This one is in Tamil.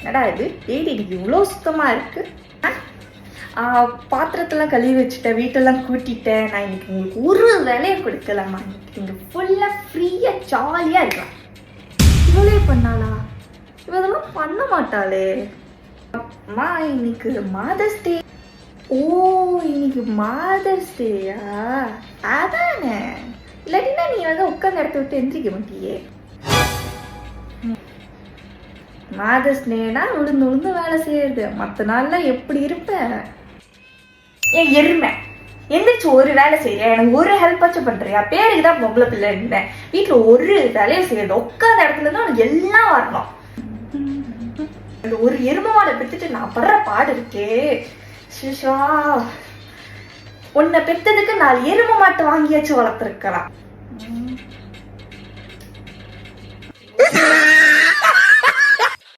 என்னடா இது டெய்லி இன்னைக்கு இவ்வளோ சுத்தமாக இருக்கு. பாத்திரத்தெல்லாம் கழுவி வச்சுட்டேன், வீட்டெல்லாம் கூட்டிட்டேன். நான் இன்னைக்கு உங்களுக்கு ஒரு வேலையை கொடுக்கலாமா? இன்னைக்கு நீங்கள் ஃபுல்லாக ஃப்ரீயாக ஜாலியாக இருக்கலாம். இவளே பண்ணாளா? இவதெல்லாம் பண்ண மாட்டாளே. அம்மா இன்னைக்கு மாதர்ஸ் டே. ஓ இன்னைக்கு மாதர்ஸ் டேயா? அதானே. இல்லாட்டினா நீ வந்து உட்காந்து இடத்த விட்டு எந்திரிக்க மாட்டியே. மாதர்ஸ் டேனா விழுந்து விழுந்து வேலை செய்யுது. மற்ற நாள்லாம் எப்படி இருப்ப? ஏன் எருமை எந்திரிச்சு ஒரு வேலை செய்யறியா? எனக்கு ஒரு ஹெல்ப்பாச்சும் பண்றியா? பேருக்கு தான் பொம்பளை பிள்ளை இருந்தேன். வீட்டில் ஒரு வேலையை செய்யறது. உட்காந்த இடத்துல தான் உனக்கு எல்லாம் வரணும். அந்த ஒரு எருமை மாடை பெற்றுட்டு நான் படுற பாடு இருக்கே. சிஷா உன்னை பெற்றதுக்கு 4 எருமை மாட்டை வாங்கியாச்சும் வளர்த்துருக்கலாம்.